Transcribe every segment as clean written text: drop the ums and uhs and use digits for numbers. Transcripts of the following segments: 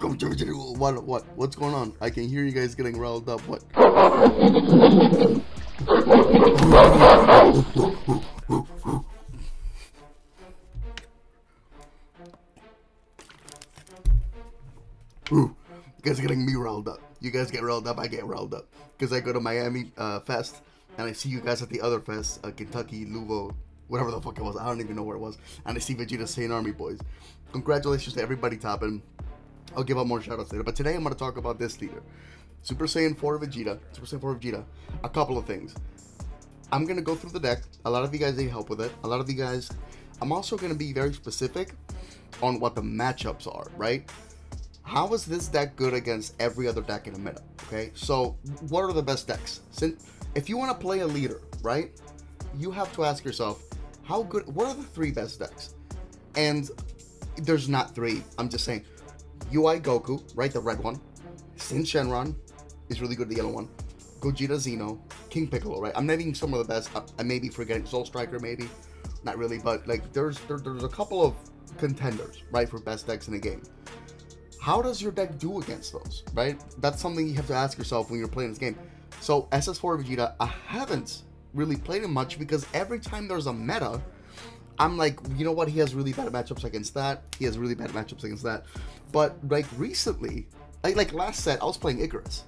What's going on? I can hear you guys getting riled up. What? You guys are getting me riled up. You guys get riled up, I get riled up. Because I go to Miami Fest, and I see you guys at the other fest, Kentucky, Louisville, whatever the fuck it was. I don't even know where it was. And I see Vegeta saying Army Boys. Congratulations to everybody topping. I'll give out more shoutouts later. But today I'm going to talk about this leader. Super Saiyan 4 Vegeta. Super Saiyan 4 Vegeta. A couple of things. I'm going to go through the deck. A lot of you guys need help with it. A lot of you guys... I'm also going to be very specific on what the matchups are, right? How is this deck good against every other deck in the meta? Okay, so what are the best decks? Since if you want to play a leader, right, you have to ask yourself, how good? What are the 3 best decks? And there's not 3. I'm just saying, UI Goku, right, the red one. Sin Shenron is really good, the yellow one. Gogeta Xeno, King Piccolo, right? I'm naming some of the best. I may be forgetting Soul Striker, maybe, not really, but like there's a couple of contenders, right, for best decks in the game. How does your deck do against those, right? That's something you have to ask yourself when you're playing this game. So, SS4 Vegeta, I haven't really played him much because every time there's a meta, I'm like, you know what? He has really bad matchups against that. He has really bad matchups against that. But, like, recently, like last set, I was playing Icarus.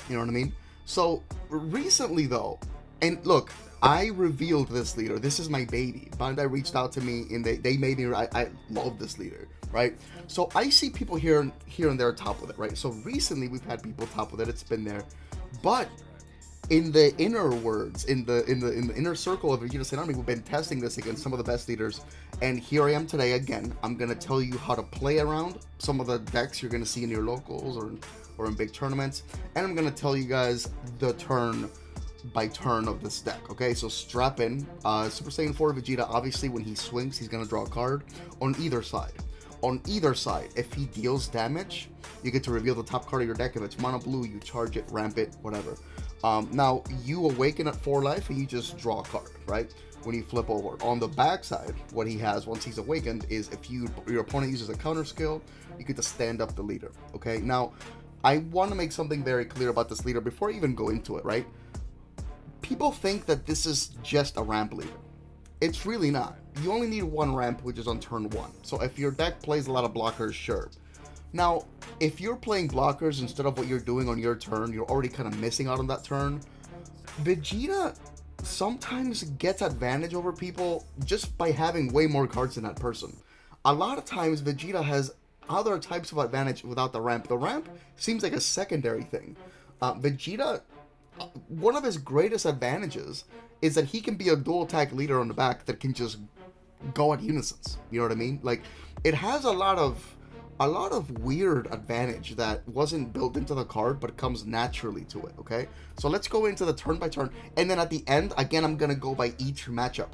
You know what I mean? So, recently, though, and look, I revealed this leader. This is my baby. Bandai reached out to me, and they made me, I love this leader. Right, so I see people here and there top with it, right? So recently we've had people top with it. It's been there, but in the inner words, in the inner circle of Vegeta Saiyan Army, we've been testing this against some of the best leaders, and here I am today again. I'm gonna tell you how to play around some of the decks you're gonna see in your locals or in big tournaments, and I'm gonna tell you guys the turn by turn of this deck. Okay, so strap in. Super Saiyan 4 Vegeta, obviously when he swings, he's gonna draw a card on either side. On either side, if he deals damage, you get to reveal the top card of your deck. If it's mono blue, you charge it, ramp it, whatever. Now, you awaken at 4 life and you just draw a card, right? When you flip over. On the back side, what he has once he's awakened is if your opponent uses a counter skill, you get to stand up the leader, okay? Now, I want to make something very clear about this leader before I even go into it, right? People think that this is just a ramp leader. It's really not. You only need 1 ramp, which is on turn 1. So if your deck plays a lot of blockers, sure. Now, if you're playing blockers instead of what you're doing on your turn, you're already kind of missing out on that turn. Vegeta sometimes gets advantage over people just by having way more cards than that person. A lot of times, Vegeta has other types of advantage without the ramp. The ramp seems like a secondary thing. Vegeta, one of his greatest advantages is that he can be a dual attack leader on the back that can just go at unisons. You know what I mean? Like, it has a lot of weird advantage that wasn't built into the card but comes naturally to it. Okay, so let's go into the turn by turn, and then at the end again I'm gonna go by each matchup,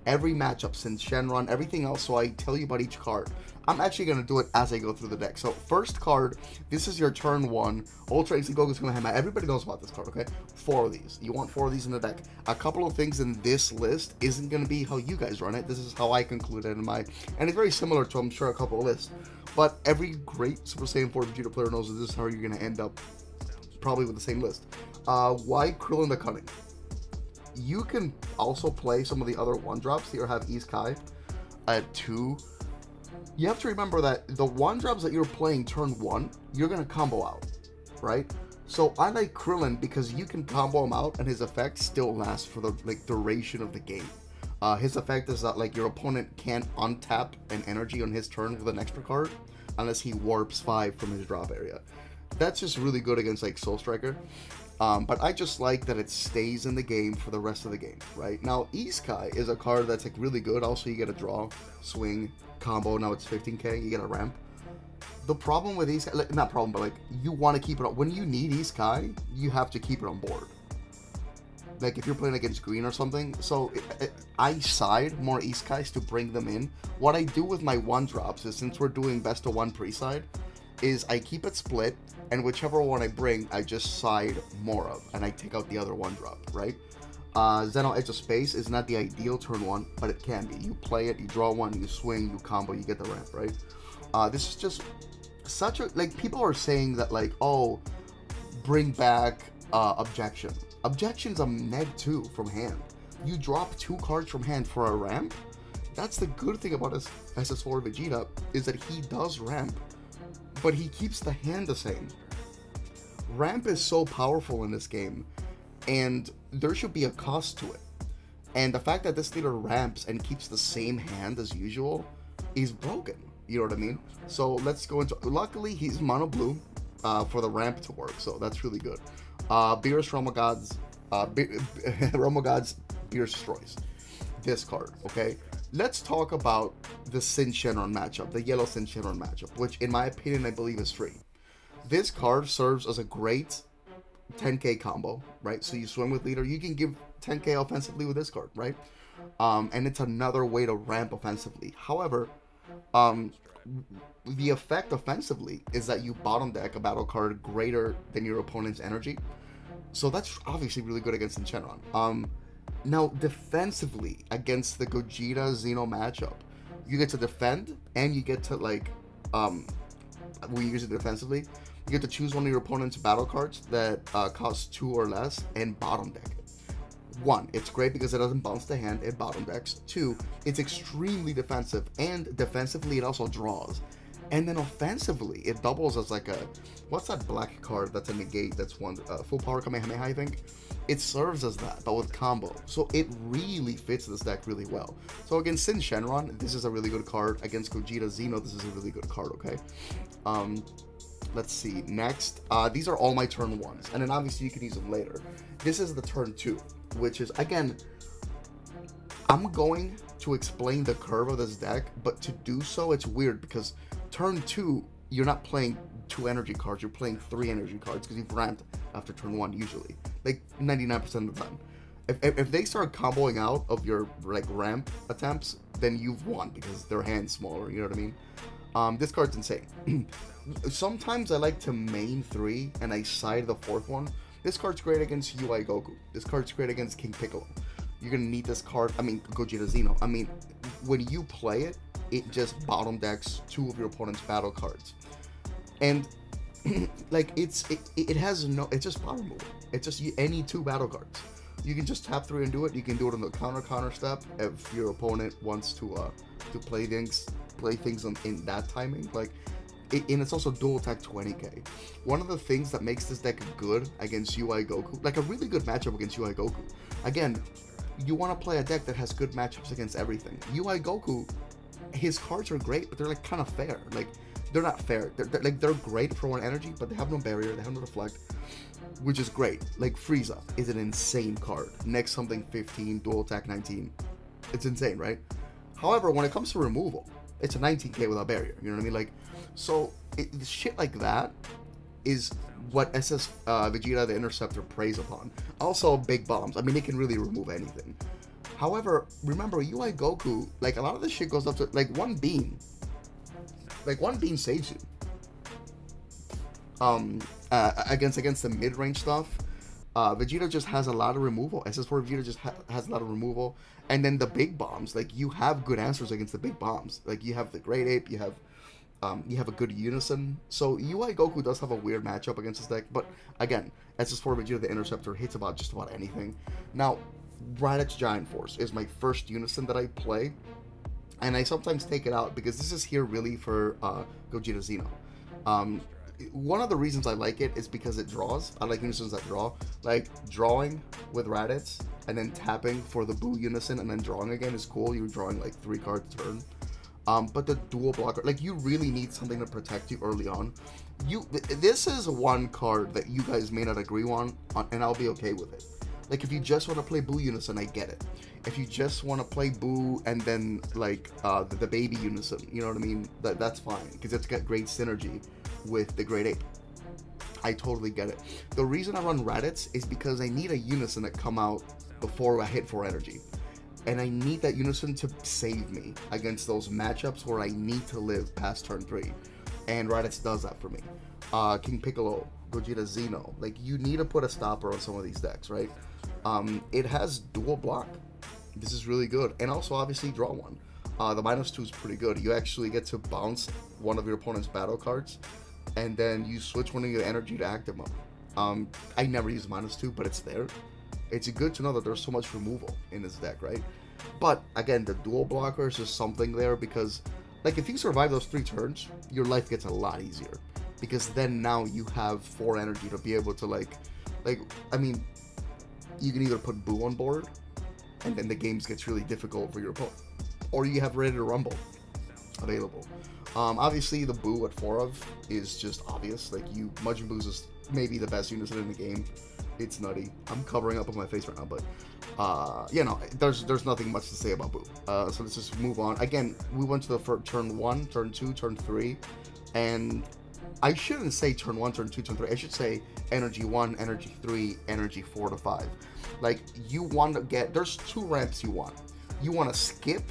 every matchup since Shenron, everything else, so I tell you about each card. I'm actually going to do it as I go through the deck. So, first card, this is your turn 1. Ultra Instinct Goku's going to have everybody knows about this card, okay? 4 of these. You want 4 of these in the deck. A couple of things in this list isn't going to be how you guys run it. This is how I concluded in my... And it's very similar to, I'm sure, a couple of lists. But every great Super Saiyan 4 Vegeta player knows that this is how you're going to end up, probably with the same list. Why Krillin the Cunning? You can also play some of the other 1-drops here. Have East Kai at 2. You have to remember that the 1-drops that you're playing turn 1, you're going to combo out, right? So I like Krillin because you can combo him out and his effect still lasts for the duration of the game. His effect is that your opponent can't untap an energy on his turn with an extra card unless he warps 5 from his drop area. That's just really good against Soul Striker. But I just like that it stays in the game for the rest of the game, right? Now, Isekai is a card that's really good. Also, you get a draw, swing, combo. Now it's 15k. You get a ramp. The problem with Isekai, not problem, but you want to keep it on. When you need Isekai, you have to keep it on board. If you're playing against green or something. So I side more Isekais to bring them in. What I do with my 1-drops is, since we're doing best of 1 pre-side, is I keep it split, and whichever one I bring, I just side more of, and I take out the other 1-drop, right? Zeno Edge of Space is not the ideal turn 1, but it can be. You play it, you draw 1, you swing, you combo, you get the ramp, right? This is just such a, like, people are saying that, like, oh, bring back objection. Objection's a -2 from hand. You drop 2 cards from hand for a ramp. That's the good thing about SS4 Vegeta, is that he does ramp, but he keeps the hand the same. Ramp is so powerful in this game, and there should be a cost to it. And the fact that this leader ramps and keeps the same hand as usual is broken. You know what I mean? So let's go into... Luckily, he's mono blue for the ramp to work, so that's really good. Beerus Romogods... Romogods Beerus Destroys. This card, okay? Let's talk about the Sin Shenron matchup, the yellow Sin Shenron matchup, which in my opinion, I believe is free. This card serves as a great 10k combo, right? So you swim with leader, you can give 10k offensively with this card, right? And it's another way to ramp offensively. However, the effect offensively is that you bottom deck a battle card greater than your opponent's energy. So that's obviously really good against Shenron. Now, defensively, against the Gogeta Xeno matchup, you get to defend, and you get to, like, when you use it defensively, you get to choose one of your opponent's battle cards that cost 2 or less, and bottom deck it. 1, it's great because it doesn't bounce the hand, it bottom decks. 2, it's extremely defensive, and defensively it also draws. And then offensively, it doubles as like a, what's that black card that's a negate, that's one, full power Kamehameha, I think? It serves as that, but with combo. So it really fits this deck really well. So against Sin Shenron, this is a really good card. Against Gogeta Xeno, this is a really good card, okay? Let's see, next, these are all my turn 1s, and then obviously you can use them later. This is the turn 2, which is, again, I'm going to explain the curve of this deck, but to do so, it's weird, because turn 2, you're not playing 2 energy cards, you're playing 3 energy cards, because you've ramped after turn 1, usually, like 99% of the time. If they start comboing out of your, like, ramp attempts, then you've won, because their hand's smaller, you know what I mean? This card's insane. Sometimes I like to main 3 and I side the 4th one. This card's great against UI Goku. This card's great against King Piccolo. You're gonna need this card, I mean Gogeta Xeno. I mean, when you play it, it just bottom decks 2 of your opponent's battle cards. And like it has no, it's just power move. It's just any 2 battle cards. You can just tap 3 and do it. You can do it on the counter step if your opponent wants to play things in that timing. Like, and it's also dual attack 20k. One of the things that makes this deck good against UI Goku, like a really good matchup against UI Goku. Again, you want to play a deck that has good matchups against everything. UI Goku, his cards are great, but they're like kind of fair. Like, they're not fair. They're great for 1 energy, but they have no barrier, they have no deflect, which is great. Like, Frieza is an insane card. Next something 15, dual attack 19. It's insane, right? However, when it comes to removal, it's a 19k without barrier, you know what I mean? Like, so shit like that is what SS Vegeta the Interceptor preys upon. Also, big bombs. I mean, it can really remove anything. However, remember, UI Goku, like, a lot of this shit goes up to, like, 1 beam. Like, 1 beam saves you. Against the mid-range stuff, Vegeta just has a lot of removal. SS4 Vegeta just has a lot of removal. And then the big bombs, like, you have good answers against the big bombs. Like, you have the Great Ape, you have a good Unison. So UI Goku does have a weird matchup against this deck. But again, SS4 Vegeta the Interceptor hits about just about anything. Now, Raditz Giant Force is my first Unison that I play. And I sometimes take it out because this is here really for Gogeta Xeno. One of the reasons I like it is because it draws. I like Unisons that draw. Like, drawing with Raditz and then tapping for the Boo Unison and then drawing again is cool. You're drawing like 3 cards a turn. But the dual blocker, like, you really need something to protect you early on. This is one card that you guys may not agree on, and I'll be okay with it. Like, if you just want to play Boo Unison, I get it. If you just want to play Boo and then, like, the baby Unison, you know what I mean? That's fine, because it's got great synergy with the Great Ape. I totally get it. The reason I run Raditz is because I need a Unison that come out before I hit 4 energy. And I need that Unison to save me against those matchups where I need to live past turn 3. And Raditz does that for me. King Piccolo, Gogeta Xeno. Like, you need to put a stopper on some of these decks, right? It has dual block. This is really good. And also, obviously, draw 1. The -2 is pretty good. You actually get to bounce one of your opponent's battle cards, and then you switch one of your energy to active mode. I never use -2, but it's there. It's good to know that there's so much removal in this deck, right? But again, the dual blockers is something there because, like, if you survive those 3 turns, your life gets a lot easier. Because then now you have 4 energy to be able to, like, I mean, you can either put Boo on board, and then the games gets really difficult for your opponent. Or you have Ready to Rumble available. Obviously, the Boo at 4 of is just obvious. Like, Majin Boo's is maybe the best unison in the game. It's nutty. I'm covering up on my face right now, but you know, there's nothing much to say about Boo. So let's just move on. Again, we went to the first turn 1, turn 2, turn 3, and I shouldn't say turn 1, turn 2, turn 3. I should say energy 1, energy 3, energy 4 to 5. Like, you want to get, there's 2 ramps you want. You want to skip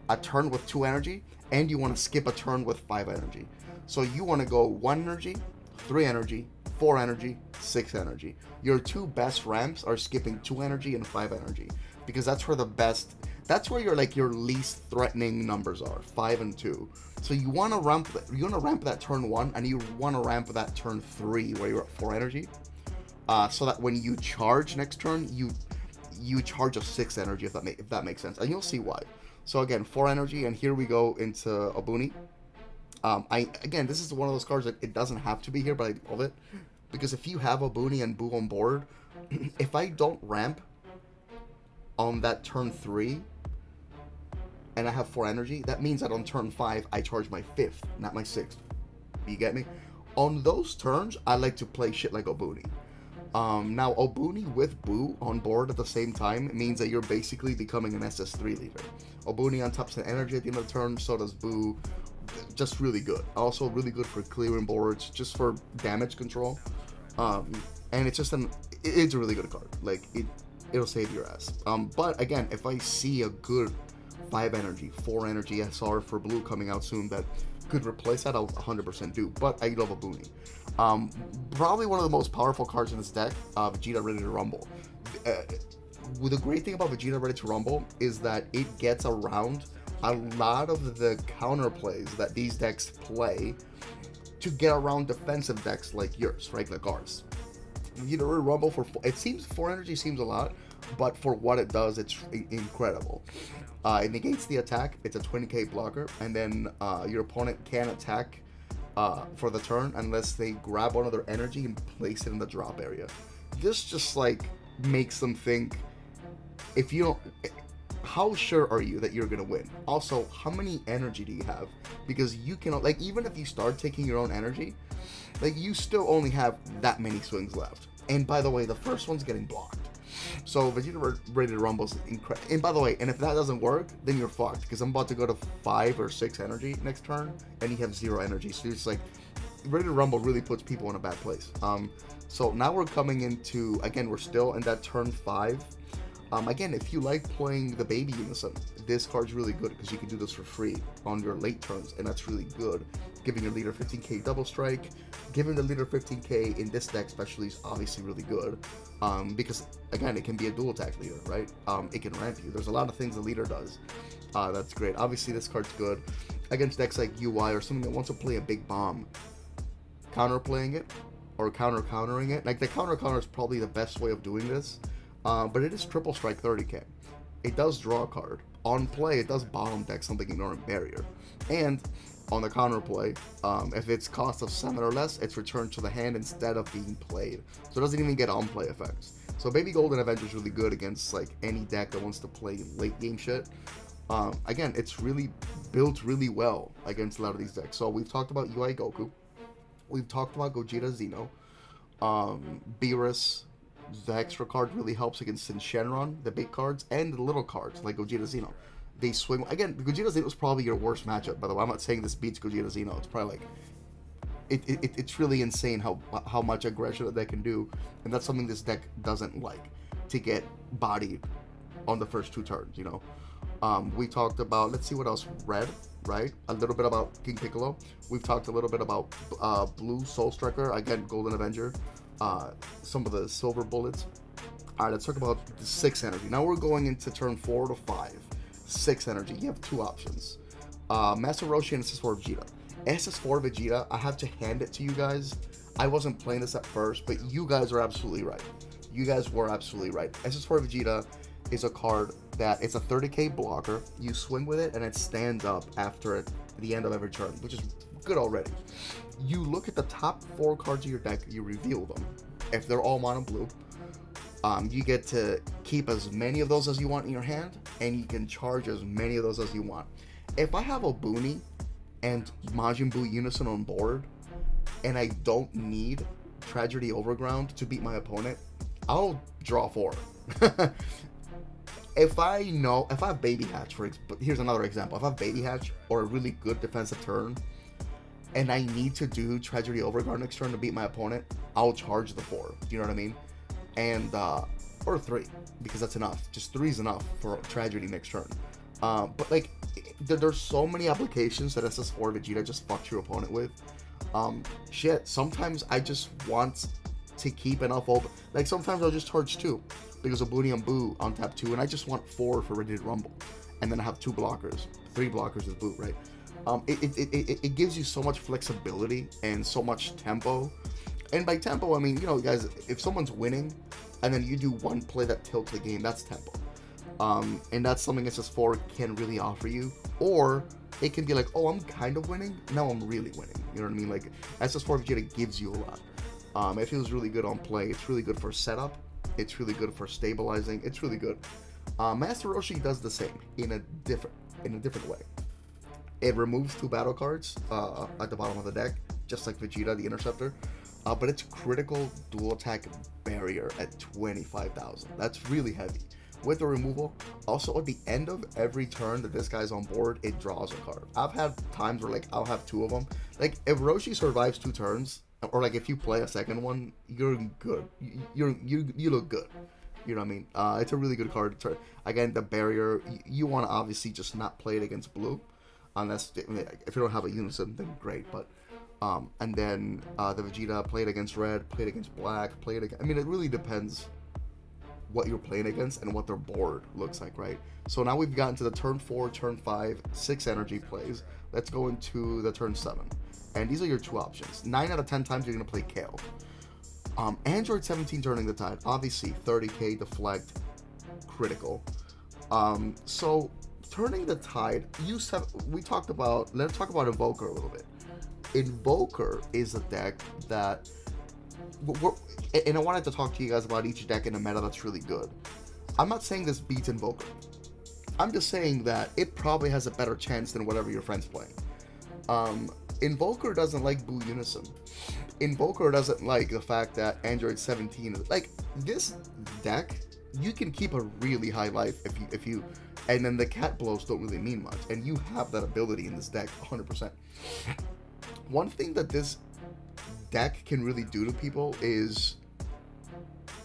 a turn with 2 energy, and you want to skip a turn with 5 energy. So you want to go 1 energy, 3 energy, 4 energy, 6 energy. Your 2 best ramps are skipping 2 energy and 5 energy, because that's where the best, that's where your least threatening numbers are, 5 and 2. So you want to ramp that turn 1, and you want to ramp that turn 3 where you're at 4 energy, so that when you charge next turn, you charge a 6 energy, if that makes sense, and you'll see why. So again, 4 energy, and here we go into a Boonie. Again, this is one of those cards that it doesn't have to be here, but I love it. Because if you have a Boonie and Boo on board, if I don't ramp on that turn 3, and I have 4 energy, that means that on turn 5, I charge my 5th, not my 6th. You get me? On those turns, I like to play shit like Boonie. Now, Boonie with Boo on board at the same time means that you're basically becoming an SS3 leader. Boonie on top of energy at the end of the turn, so does Boo. Just really good. Also really good for clearing boards, just for damage control. And it's just it's a really good card. Like, it'll save your ass. But again, if I see a good 5 energy, 4 energy SR for blue coming out soon that could replace that, I'll 100% do. But I love a Boonie. Probably one of the most powerful cards in this deck, Vegeta Ready to Rumble. The great thing about Vegeta Ready to Rumble is that it gets around a lot of the counterplays that these decks play to get around defensive decks like yours, right? Like ours. Vegeta Ready to Rumble, it seems 4 energy seems a lot, but for what it does, it's incredible. It negates the attack, it's a 20k blocker, and then your opponent can't attack for the turn unless they grab one of their energy and place it in the drop area. This just, like, makes them think, if you don't, how sure are you that you're gonna win? Also, how many energy do you have? Because you can, like, even if you start taking your own energy, like, you still only have that many swings left. And by the way, the first one's getting blocked. So Vegeta Ready to Rumble is incredible. And by the way, and if that doesn't work, then you're fucked, because I'm about to go to 5 or 6 energy next turn, and you have 0 energy. So it's like, Ready to Rumble really puts people in a bad place. So now we're coming into, again, we're still in that turn 5. Again, if you like playing the baby unison, this card's really good because you can do this for free on your late turns, and that's really good. Giving your leader 15k double strike, giving the leader 15k in this deck especially is obviously really good, because again, it can be a dual attack leader, right? It can ramp you. There's a lot of things the leader does. That's great. Obviously, this card's good against decks like UI or something that wants to play a big bomb, counterplaying it or countering it. Like, the counter is probably the best way of doing this. But it is triple strike 30k. It does draw a card. On play, it does bottom deck something ignoring barrier. And on the counter play, if it's cost of 7 or less, it's returned to the hand instead of being played. So it doesn't even get on play effects. So Baby Golden Avengers is really good against, like, any deck that wants to play late game shit. Again, it's really built really well against a lot of these decks. So we've talked about UI Goku. We've talked about Gogeta Xeno. Beerus. The extra card really helps against Shenron, the big cards, and the little cards like Gogeta Xeno. They swing again. Gogeta Xeno is probably your worst matchup. By the way, I'm not saying this beats Gogeta Xeno. It's probably like it's really insane how much aggression that they can do, and that's something this deck doesn't like, to get bodied on the first 2 turns. You know, we talked about, let's see what else. Red, right? A little bit about King Piccolo. We've talked a little bit about Blue Soul Striker, again Golden Avenger. Some of the silver bullets. Alright, let's talk about the 6 energy. Now we're going into turn 4 to 5. 6 energy. You have 2 options. Master Roshi and SS4 Vegeta. SS4 Vegeta, I have to hand it to you guys. I wasn't playing this at first, but you guys are absolutely right. You guys were absolutely right. SS4 Vegeta is a card that it's a 30k blocker. You swing with it and it stands up after the end of every turn, which is good already. You look at the top 4 cards of your deck, you reveal them. If they're all mono blue, you get to keep as many of those as you want in your hand, and you can charge as many of those as you want. If I have a Boonie and Majin Buu Unison on board, and I don't need Tragedy Overground to beat my opponent, I'll draw 4. If I have Baby Hatch, but here's another example. If I have Baby Hatch or a really good defensive turn, and I need to do Tragedy Overguard next turn to beat my opponent, I'll charge the 4. Do you know what I mean? And, or 3, because that's enough. Just 3 is enough for Tragedy next turn. But, like, there's so many applications that SS4 Vegeta just fucks your opponent with. Shit, sometimes I just want to keep enough open. Like, sometimes I'll just charge 2, because of Boonie and Boo on tap 2, and I just want 4 for Ready to Rumble. And then I have 2 blockers. 3 blockers with Boo, right? It gives you so much flexibility and so much tempo. And by tempo, I mean, you know, guys, if someone's winning and then you do one play that tilts the game, that's tempo. And that's something SS4 can really offer you. Or it can be like, oh, I'm kind of winning, now I'm really winning. You know what I mean? Like, SS4 Vegeta gives you a lot. It feels really good on play. It's really good for setup. It's really good for stabilizing. It's really good. Master Roshi does the same in a different way. It removes 2 battle cards at the bottom of the deck, just like Vegeta, the Interceptor. But it's critical dual attack barrier at 25,000. That's really heavy. With the removal, also at the end of every turn that this guy's on board, it draws a card. I've had times where, like, I'll have 2 of them. Like, if Roshi survives 2 turns, or like if you play a second one, you're good. You look good. You know what I mean? It's a really good card. Again, the barrier, you want to obviously just not play it against blue. Unless, if you don't have a Unison, then great. But, and then the Vegeta, play it against red, play it against black, play it against... I mean, it really depends what you're playing against and what their board looks like, right? So now we've gotten to the turn 4, turn 5, 6 energy plays. Let's go into the turn 7. And these are your 2 options. 9 out of 10 times you're going to play Kale. Android 17 turning the tide. Obviously, 30k deflect, critical. So, turning the tide, let's talk about Invoker a little bit. Invoker is a deck that... and I wanted to talk to you guys about each deck in a meta that's really good. I'm not saying this beats Invoker. I'm just saying that it probably has a better chance than whatever your friend's playing. Invoker doesn't like Boo Unison. Invoker doesn't like the fact that Android 17 is... Like, this deck, you can keep a really high life if you... And then the cat blows don't really mean much. And you have that ability in this deck, 100%. One thing that this deck can really do to people is...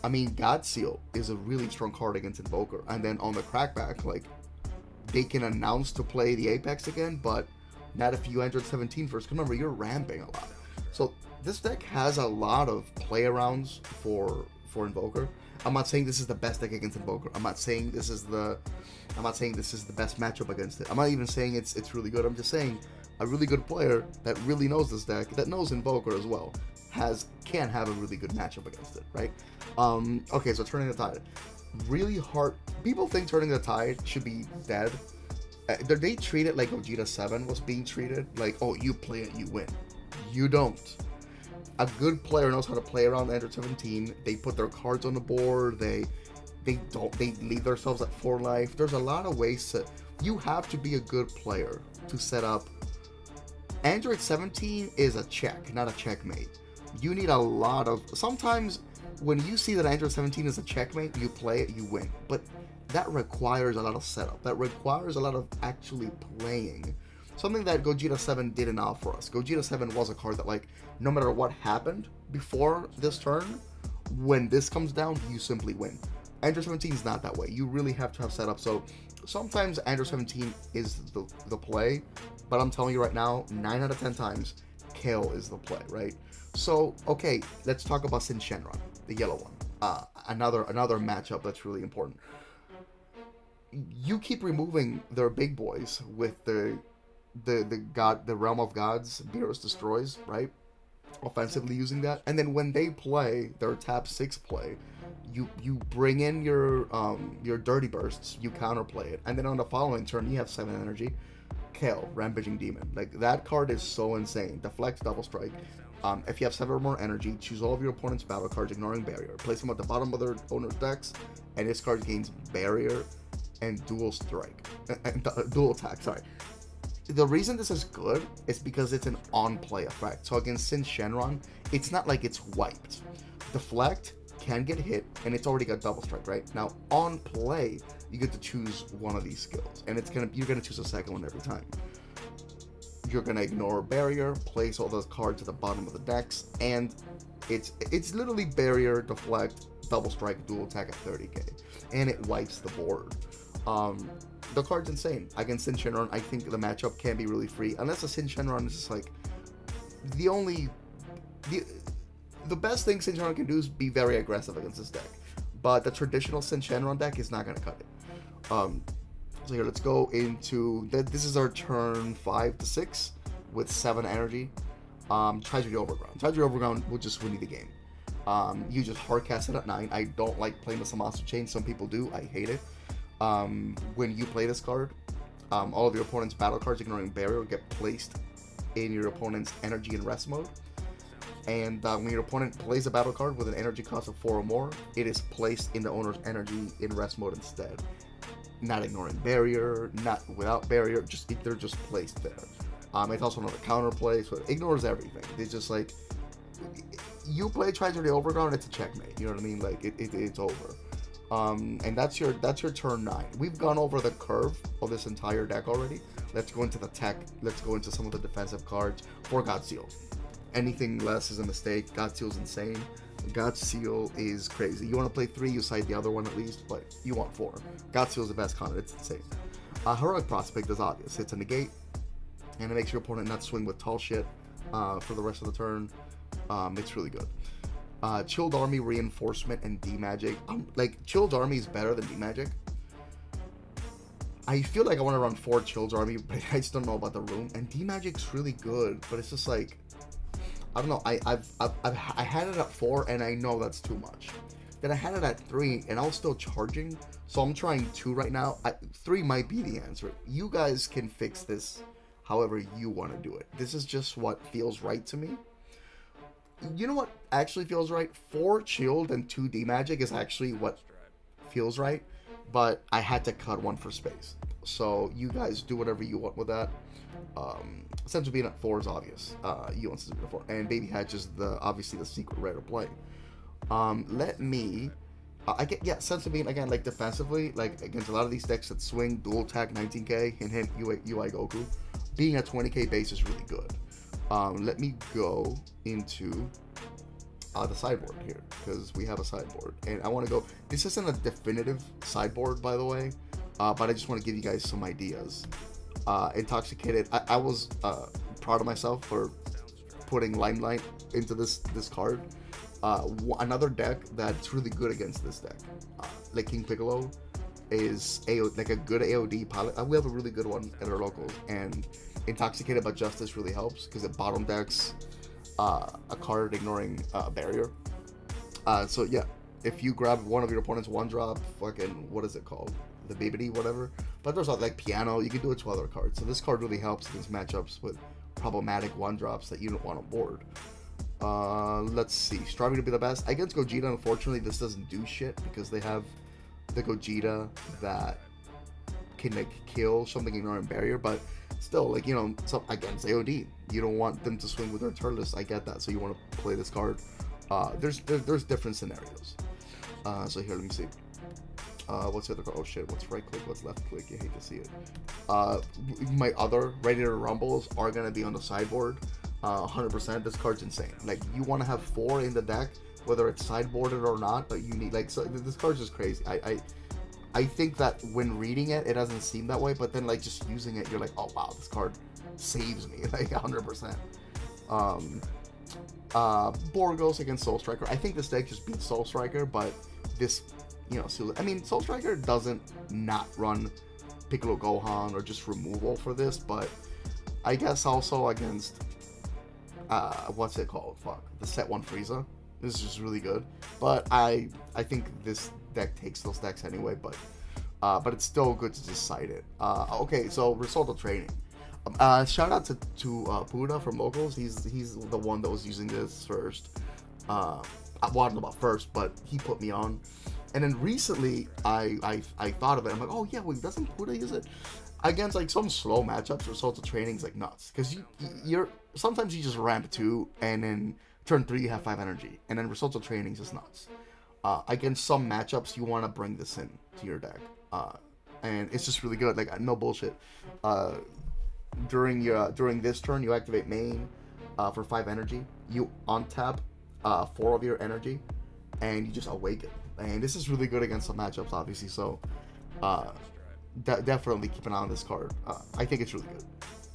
I mean, God Seal is a really strong card against Invoker. And then on the crackback, like, they can announce to play the Apex again, but not if you Android 17 first. Remember, you're ramping a lot. So this deck has a lot of play arounds for Invoker. I'm not saying this is the best deck against Invoker. I'm not saying this is the best matchup against it. I'm not even saying it's really good. I'm just saying a really good player that really knows this deck, that knows Invoker as well, can have a really good matchup against it, right? Okay, so turning the tide. Really hard. People think turning the tide should be dead. They treat it like Gogeta 7 was being treated. Like, oh, you play it, you win. You don't. A good player knows how to play around Android 17. They put their cards on the board. They leave themselves at 4 life. There's a lot of ways to... You have to be a good player to set up... Android 17 is a check, not a checkmate. You need a lot of... Sometimes, when you see that Android 17 is a checkmate, you play it, you win. But that requires a lot of setup. That requires a lot of actually playing. Something that Gogeta 7 didn't offer us. Gogeta 7 was a card that, like, no matter what happened before this turn, when this comes down, you simply win. Android 17 is not that way. You really have to have setup. So sometimes Android 17 is the play, but I'm telling you right now, 9 out of 10 times, Kale is the play, right? So, okay, let's talk about Sin Shenron, the yellow one. Another matchup that's really important. you keep removing their big boys with the realm of gods, Beerus destroys, right? Offensively using that, and then when they play their tap 6 play, you bring in your dirty bursts, you counterplay it, and then on the following turn you have 7 energy. Kale, Rampaging Demon, like that card is so insane. Deflect, double strike. If you have 7 or more energy, choose all of your opponent's battle cards ignoring barrier, place them at the bottom of their owner's decks, and this card gains barrier and dual strike and dual attack. Sorry. The reason this is good is because it's an on-play effect. So against Sin Shenron, it's not like it's wiped. Deflect can get hit, and it's already got double strike, right? Now, on play, you get to choose one of these skills, and you're gonna choose a second one every time. You're gonna ignore barrier, place all those cards at the bottom of the decks, and it's literally barrier, deflect, double strike, dual attack at 30k, and it wipes the board. The card's insane. Against Sin Shenron, I think the matchup can be really free, unless the Sin Shenron is just like the best thing Sin Shenron can do is be very aggressive against this deck, but the traditional Sin Shenron deck is not gonna cut it. So here, let's go into this is our turn 5 to 6 with 7 energy. Tragedy Overground. Tragedy Overground will just win you the game. You just hardcast it at 9. I don't like playing the Samasu Chain. Some people do. I hate it. When you play this card, all of your opponent's battle cards ignoring barrier get placed in your opponent's energy and rest mode. And when your opponent plays a battle card with an energy cost of 4 or more, it is placed in the owner's energy in rest mode instead. Not ignoring barrier, not without barrier, they're just placed there. It's also another counterplay, so it ignores everything. It's just like, you play Tragedy Overground, it's a checkmate, you know what I mean? Like, it's over. And that's your turn 9. We've gone over the curve of this entire deck already. Let's go into the tech. Let's go into some of the defensive cards for Godzilla. Anything less is a mistake. Godzilla's insane. Godzilla is crazy. You want to play 3, you side the other one at least, but you want 4. Godzilla's the best card. It's insane. Heroic Prospect is obvious. It's a negate, and it makes your opponent not swing with tall shit for the rest of the turn. It's really good. Chilled Army, Reinforcement, and D-Magic. Like, Chilled Army is better than D-Magic. I feel like I want to run 4 Chilled Army, but I just don't know about the room. And D-Magic's really good, but it's just like, I don't know. I had it at 4, and I know that's too much. Then I had it at 3, and I was still charging. So I'm trying 2 right now. 3 might be the answer. You guys can fix this however you want to do it. This is just what feels right to me. You know what actually feels right? 4 chilled and 2 D-Magic is actually what feels right. But I had to cut 1 for space. So you guys do whatever you want with that. Sense of being at 4 is obvious. You want Sense of being at 4. And Baby Hatch is obviously the secret rare to play. Let me... Sense of being, again, like defensively, like against a lot of these decks that swing, dual attack, 19k, hint, UI Goku. Being at 20k base is really good. Let me go into the sideboard here, because we have a sideboard. And I want to go... This isn't a definitive sideboard, by the way, but I just want to give you guys some ideas. Intoxicated. I was proud of myself for putting Limelight into this card. Another deck that's really good against this deck, like King Piccolo, is like a good AOD pilot. We have a really good one at our locals, and Intoxicated by Justice really helps because it bottom decks a card ignoring barrier. So yeah, if you grab one of your opponent's 1-drop, fucking, what is it called? The Babity, whatever. But there's like Piano, you can do it to other cards. So this card really helps against matchups with problematic 1-drops that you don't want on board. Let's see. Striving to be the best. Against Gogeta, unfortunately, this doesn't do shit because they have the Gogeta that can like kill something ignoring barrier, but still, like, you know, against AOD, you don't want them to swing with their turtless. I get that, so you want to play this card. There's different scenarios. So here, let me see. What's the other card? Oh shit, what's right click, what's left click? You hate to see it. My other Ready to Rumbles are gonna be on the sideboard. 100%. This card's insane. Like, you want to have 4 in the deck, whether it's sideboarded or not, but you need, like, so this card's just crazy. I think that when reading it, it doesn't seem that way, but then, like, just using it, you're like, oh wow, this card saves me, like 100%. Borgos against Soul Striker. I think this deck just beats Soul Striker, but this you know, I mean, Soul Striker doesn't not run Piccolo Gohan or just removal for this, but I guess also against what's it called? Fuck, the set 1 Frieza. This is just really good. But I think this deck takes those decks anyway, but it's still good to just cite it. Okay, so result of training. Shout out to Buddha from Locals. He's the one that was using this first. Well, I don't know about first, but he put me on. And then recently, I thought of it. I'm like, oh yeah, wait, doesn't Buddha use it against like some slow matchups? Result of training is like nuts, because you're sometimes you just ramp 2 and then turn 3 you have 5 energy, and then result of training is just nuts. Against some matchups, you want to bring this in to your deck, and it's just really good. Like, no bullshit. During this turn, you activate main for 5 energy. You untap 4 of your energy, and you just awaken. And this is really good against some matchups, obviously. So, definitely keep an eye on this card. I think it's really good.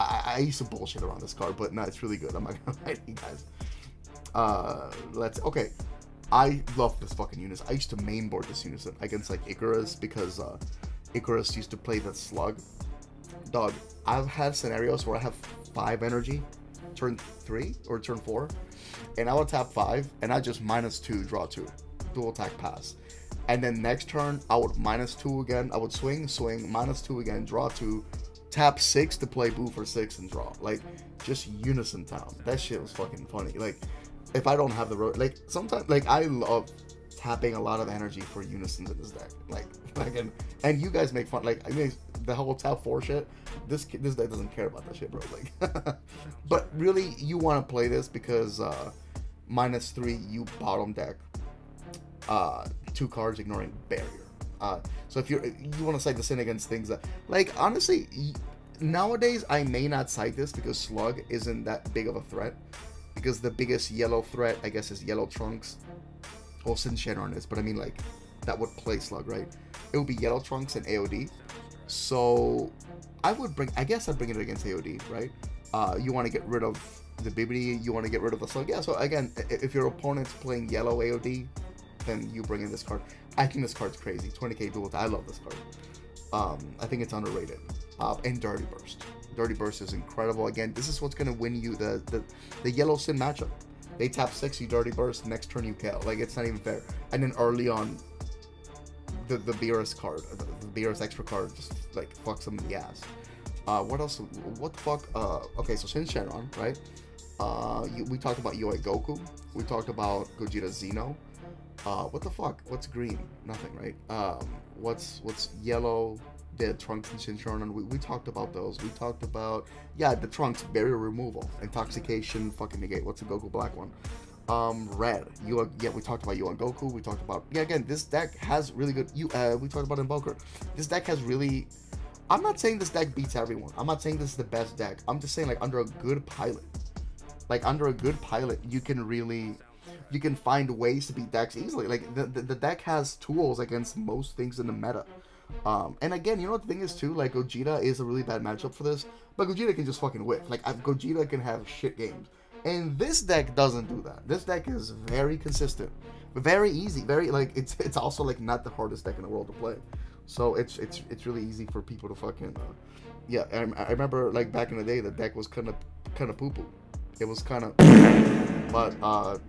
I used to bullshit around this card, but no, it's really good. I'm not gonna lie to you guys. Okay. I love this fucking unison. I used to mainboard this unison against like Icarus, because Icarus used to play that slug. Dog, I've had scenarios where I have 5 energy, turn 3 or turn 4, and I would tap 5, and I just -2, draw 2, dual attack pass. And then next turn, I would -2 again. I would swing, -2 again, draw 2, tap 6 to play Boo for 6 and draw. Like, just unison town. That shit was fucking funny. Like, if I don't have the road, like, sometimes, like, I love tapping a lot of energy for unisons in this deck. Like and you guys make fun, like, I mean, the whole tap 4 shit, this deck doesn't care about that shit, bro. Like, but really, you want to play this because -3, you bottom deck 2 cards ignoring barrier. So if you want to cite this in against things that, like, honestly, nowadays I may not cite this because Slug isn't that big of a threat, because the biggest yellow threat, I guess, is Yellow Trunks. Well, since Shenron is, but I mean, like, that would play Slug, right? It would be Yellow Trunks and AOD. So I guess I'd bring it against AOD, right? You want to get rid of the Bibbidi, you want to get rid of the Slug. Yeah, so again, if your opponent's playing yellow AOD, then you bring in this card. I think this card's crazy. 20k dual. I love this card. I think it's underrated. And Dirty Burst. Dirty Burst is incredible. Again, this is what's gonna win you the Yellow Sin matchup. They tap 6, you Dirty Burst. Next turn you KO. Like, it's not even fair. And then early on, the BRS card, the BRS extra card, just like fucks them in the ass. What else? What the fuck? Okay, so since Shenron, right? We talked about Yoi Goku. We talked about Gogeta Xeno. What the fuck? What's green? Nothing, right? What's yellow? The Trunks and Shinchoran. We talked about those. We talked about, yeah, the Trunks, barrier removal, intoxication, fucking negate. What's the Goku black one? Red. Yeah, we talked about Yuan Goku. We talked about, yeah, again, this deck has really good. We talked about Invoker. This deck has really. I'm not saying this deck beats everyone. I'm not saying this is the best deck. I'm just saying, like, under a good pilot. Like, under a good pilot, you can find ways to beat decks easily. Like, the deck has tools against most things in the meta. And again, you know what the thing is too? Like, Gogeta is a really bad matchup for this, but Gogeta can just fucking whip. Like, Gogeta can have shit games, and this deck doesn't do that. This deck is very consistent, very easy, very, like, it's also, like, not the hardest deck in the world to play. So it's really easy for people to fucking yeah. I remember, like, back in the day, the deck was kind of poo poo. It was kind of, but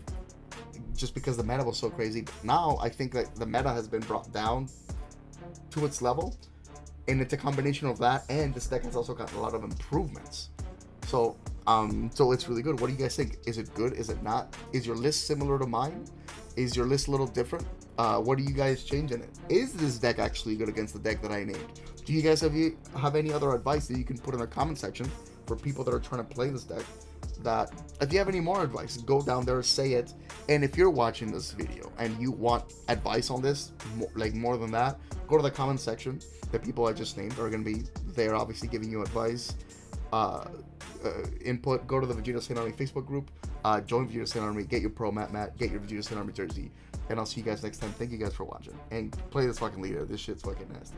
just because the meta was so crazy. Now I think that the meta has been brought down to its level, and it's a combination of that, and this deck has also gotten a lot of improvements. So it's really good. What do you guys think? Is it good? Is it not? Is your list similar to mine? Is your list a little different? What do you guys change in it? Is this deck actually good against the deck that I named? Do you guys have any other advice that you can put in the comment section for people that are trying to play this deck? That if you have any more advice, go down there, say it. And if you're watching this video and you want advice on this, more than that, go to the comment section. The people I just named are going to be there, obviously, giving you advice, input. Go to the Vegeta Saint Army Facebook group, join Vegeta Saint Army, get your pro mat, get your Vegeta Saint Army jersey, and I'll see you guys next time. Thank you guys for watching, and play this fucking leader. This shit's fucking nasty.